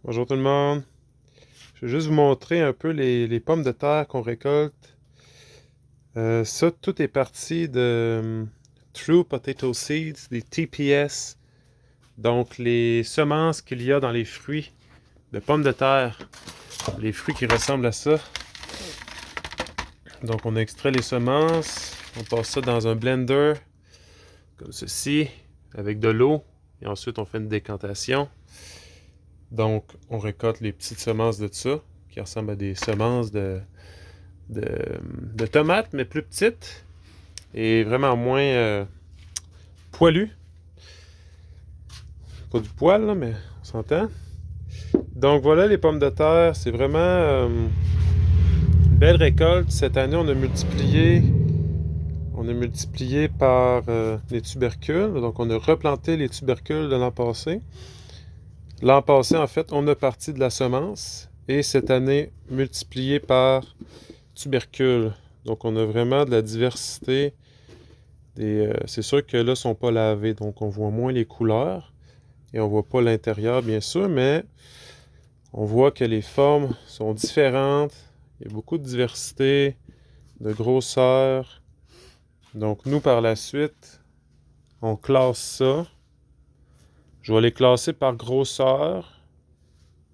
Bonjour tout le monde. Je vais juste vous montrer un peu les pommes de terre qu'on récolte. Ça, tout est parti de True Potato Seeds, des TPS, donc les semences qu'il y a dans les fruits de pommes de terre, les fruits qui ressemblent à ça. Donc on extrait les semences, on passe ça dans un blender, comme ceci, avec de l'eau, et ensuite on fait une décantation. Donc on récolte les petites semences de ça, qui ressemblent à des semences de tomates, mais plus petites et vraiment moins poilues. Pas du poil, là, mais on s'entend. Donc voilà les pommes de terre, c'est vraiment une belle récolte. Cette année, on a multiplié par les tubercules. Donc on a replanté les tubercules de l'an passé. L'an passé, en fait, on a parti de la semence et cette année, multiplié par tubercules. Donc on a vraiment de la diversité. C'est sûr que là, ils ne sont pas lavés, donc on voit moins les couleurs et on voit pas l'intérieur, bien sûr, mais on voit que les formes sont différentes. Il y a beaucoup de diversité, de grosseur. Donc nous, par la suite, on classe ça. Je vais les classer par grosseur.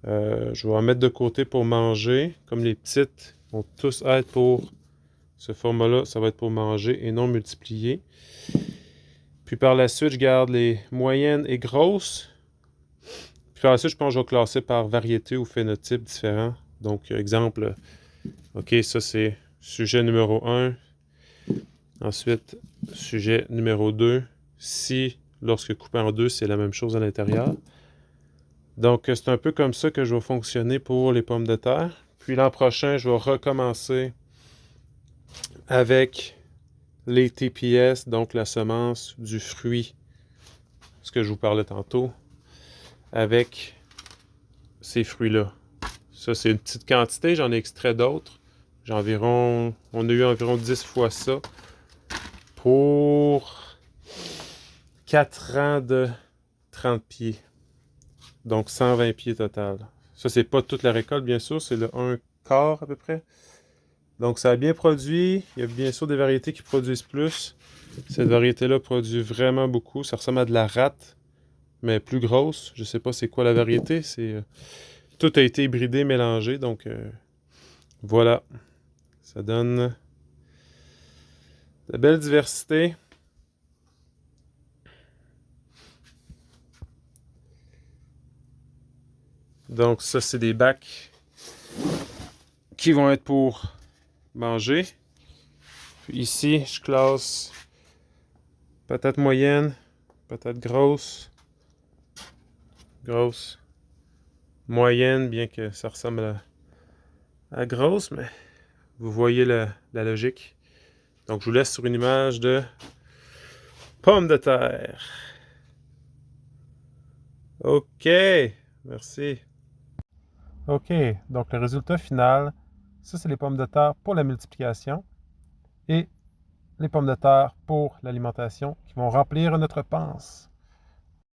Je vais en mettre de côté pour manger. Comme les petites vont tous être pour ce format-là, ça va être pour manger et non multiplier. Puis par la suite, je garde les moyennes et grosses. Puis par la suite, je pense que je vais classer par variété ou phénotype différent. Donc, exemple, OK, ça c'est sujet numéro 1. Ensuite, sujet numéro 2. Si, lorsque coupé en deux, c'est la même chose à l'intérieur. Donc, c'est un peu comme ça que je vais fonctionner pour les pommes de terre. Puis l'an prochain, je vais recommencer avec les TPS, donc la semence du fruit, ce que je vous parlais tantôt, avec ces fruits-là. Ça, c'est une petite quantité, j'en ai extrait d'autres. On a eu environ 10 fois ça pour 4 ans de 30 pieds. Donc 120 pieds total. Ça, c'est pas toute la récolte, bien sûr, c'est le 1 quart à peu près. Donc ça a bien produit. Il y a bien sûr des variétés qui produisent plus. Cette variété-là produit vraiment beaucoup. Ça ressemble à de la rate, mais plus grosse. Je sais pas c'est quoi la variété. Tout a été hybridé, mélangé. Donc voilà. Ça donne de belle diversité. Donc ça, c'est des bacs qui vont être pour manger. Puis ici, je classe patate moyenne, patate grosse, grosse, moyenne, bien que ça ressemble à grosse, mais vous voyez la logique. Donc je vous laisse sur une image de pommes de terre. OK, merci. OK, donc le résultat final, ça c'est les pommes de terre pour la multiplication et les pommes de terre pour l'alimentation qui vont remplir notre panse.